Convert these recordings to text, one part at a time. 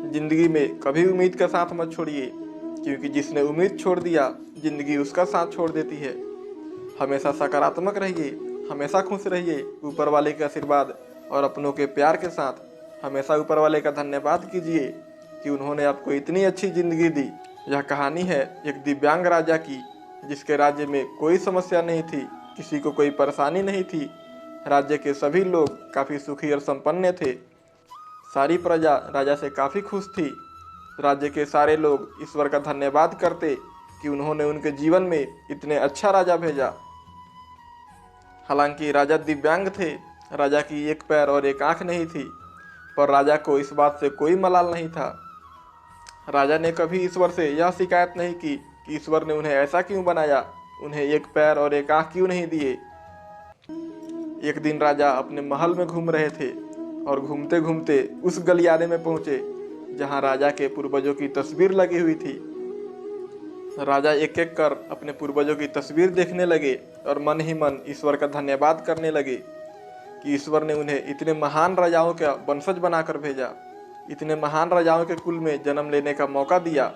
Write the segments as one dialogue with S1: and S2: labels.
S1: जिंदगी में कभी उम्मीद का साथ मत छोड़िए, क्योंकि जिसने उम्मीद छोड़ दिया जिंदगी उसका साथ छोड़ देती है। हमेशा सकारात्मक रहिए, हमेशा खुश रहिए। ऊपर वाले के आशीर्वाद और अपनों के प्यार के साथ हमेशा ऊपर वाले का धन्यवाद कीजिए कि उन्होंने आपको इतनी अच्छी ज़िंदगी दी। यह कहानी है एक दिव्यांग राजा की, जिसके राज्य में कोई समस्या नहीं थी, किसी को कोई परेशानी नहीं थी। राज्य के सभी लोग काफ़ी सुखी और संपन्न थे। सारी प्रजा राजा से काफ़ी खुश थी। राज्य के सारे लोग ईश्वर का धन्यवाद करते कि उन्होंने उनके जीवन में इतने अच्छा राजा भेजा। हालांकि राजा दिव्यांग थे, राजा की एक पैर और एक आंख नहीं थी, पर राजा को इस बात से कोई मलाल नहीं था। राजा ने कभी ईश्वर से यह शिकायत नहीं की कि ईश्वर ने उन्हें ऐसा क्यों बनाया, उन्हें एक पैर और एक आंख क्यों नहीं दिए। एक दिन राजा अपने महल में घूम रहे थे और घूमते घूमते उस गलियारे में पहुंचे जहां राजा के पूर्वजों की तस्वीर लगी हुई थी। राजा एक एक कर अपने पूर्वजों की तस्वीर देखने लगे और मन ही मन ईश्वर का धन्यवाद करने लगे कि ईश्वर ने उन्हें इतने महान राजाओं का वंशज बनाकर भेजा, इतने महान राजाओं के कुल में जन्म लेने का मौका दिया।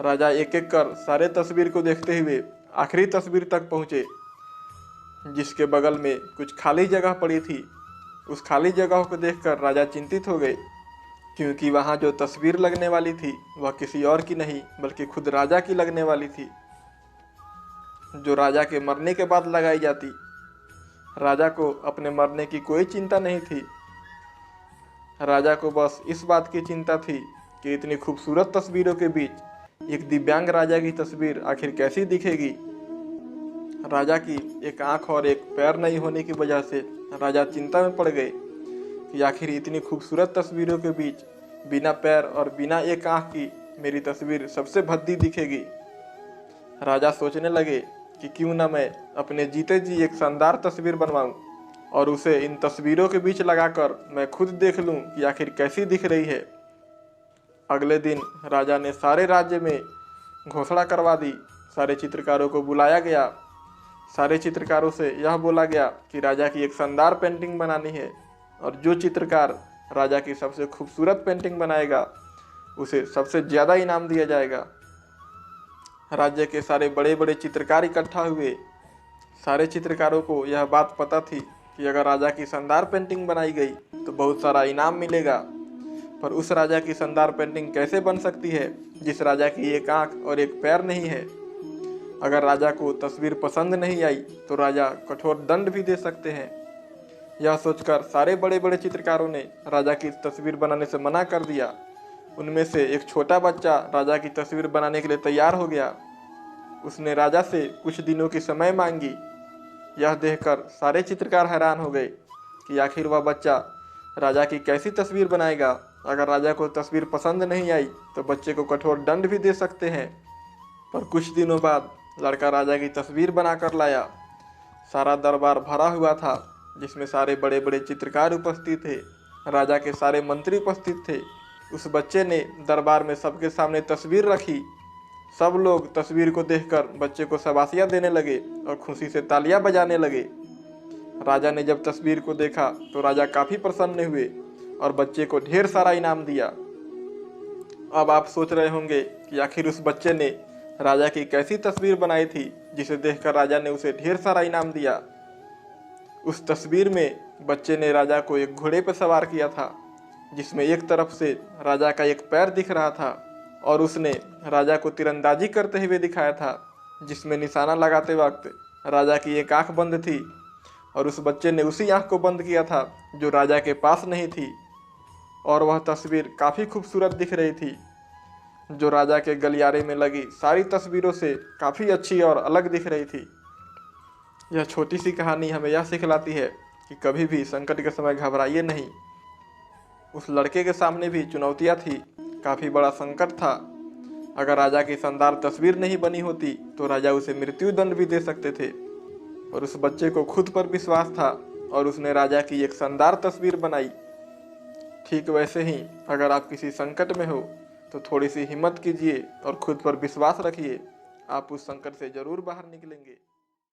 S1: राजा एक एक कर सारे तस्वीर को देखते हुए आखिरी तस्वीर तक पहुँचे, जिसके बगल में कुछ खाली जगह पड़ी थी। उस खाली जगह को देखकर राजा चिंतित हो गए, क्योंकि वहाँ जो तस्वीर लगने वाली थी वह किसी और की नहीं बल्कि खुद राजा की लगने वाली थी, जो राजा के मरने के बाद लगाई जाती। राजा को अपने मरने की कोई चिंता नहीं थी। राजा को बस इस बात की चिंता थी कि इतनी खूबसूरत तस्वीरों के बीच एक दिव्यांग राजा की तस्वीर आखिर कैसी दिखेगी। राजा की एक आंख और एक पैर नहीं होने की वजह से राजा चिंता में पड़ गए कि आखिर इतनी खूबसूरत तस्वीरों के बीच बिना पैर और बिना एक आंख की मेरी तस्वीर सबसे भद्दी दिखेगी। राजा सोचने लगे कि क्यों ना मैं अपने जीते जी एक शानदार तस्वीर बनवाऊं और उसे इन तस्वीरों के बीच लगाकर मैं खुद देख लूं कि आखिर कैसी दिख रही है। अगले दिन राजा ने सारे राज्य में घोषणा करवा दी। सारे चित्रकारों को बुलाया गया। सारे चित्रकारों से यह बोला गया कि राजा की एक शानदार पेंटिंग बनानी है और जो चित्रकार राजा की सबसे खूबसूरत पेंटिंग बनाएगा उसे सबसे ज़्यादा इनाम दिया जाएगा। राज्य के सारे बड़े बड़े चित्रकार इकट्ठा हुए। सारे चित्रकारों को यह बात पता थी कि अगर राजा की शानदार पेंटिंग बनाई गई तो बहुत सारा इनाम मिलेगा, पर उस राजा की शानदार पेंटिंग कैसे बन सकती है जिस राजा की एक आंख और एक पैर नहीं है। अगर राजा को तस्वीर पसंद नहीं आई तो राजा कठोर दंड भी दे सकते हैं। यह सोचकर सारे बड़े बड़े चित्रकारों ने राजा की तस्वीर बनाने से मना कर दिया। उनमें से एक छोटा बच्चा राजा की तस्वीर बनाने के लिए तैयार हो गया। उसने राजा से कुछ दिनों की समय मांगी। यह देखकर सारे चित्रकार हैरान हो गए कि आखिर वह बच्चा राजा की कैसी तस्वीर बनाएगा। अगर राजा को तस्वीर पसंद नहीं आई तो बच्चे को कठोर दंड भी दे सकते हैं। पर कुछ दिनों बाद लड़का राजा की तस्वीर बनाकर लाया। सारा दरबार भरा हुआ था, जिसमें सारे बड़े बड़े चित्रकार उपस्थित थे। राजा के सारे मंत्री उपस्थित थे। उस बच्चे ने दरबार में सबके सामने तस्वीर रखी। सब लोग तस्वीर को देखकर बच्चे को शाबाशियाँ देने लगे और खुशी से तालियां बजाने लगे। राजा ने जब तस्वीर को देखा तो राजा काफ़ी प्रसन्न हुए और बच्चे को ढेर सारा इनाम दिया। अब आप सोच रहे होंगे कि आखिर उस बच्चे ने राजा की कैसी तस्वीर बनाई थी जिसे देखकर राजा ने उसे ढेर सारा इनाम दिया। उस तस्वीर में बच्चे ने राजा को एक घोड़े पर सवार किया था, जिसमें एक तरफ से राजा का एक पैर दिख रहा था और उसने राजा को तीरंदाजी करते हुए दिखाया था, जिसमें निशाना लगाते वक्त राजा की एक आंख बंद थी और उस बच्चे ने उसी आंख को बंद किया था जो राजा के पास नहीं थी। और वह तस्वीर काफ़ी खूबसूरत दिख रही थी, जो राजा के गलियारे में लगी सारी तस्वीरों से काफ़ी अच्छी और अलग दिख रही थी। यह छोटी सी कहानी हमें यह सिखलाती है कि कभी भी संकट के समय घबराइए नहीं। उस लड़के के सामने भी चुनौतियाँ थी, काफ़ी बड़ा संकट था। अगर राजा की शानदार तस्वीर नहीं बनी होती तो राजा उसे मृत्यु दंड भी दे सकते थे। और उस बच्चे को खुद पर विश्वास था और उसने राजा की एक शानदार तस्वीर बनाई। ठीक वैसे ही अगर आप किसी संकट में हो तो थोड़ी सी हिम्मत कीजिए और खुद पर विश्वास रखिए। आप उस संकट से ज़रूर बाहर निकलेंगे।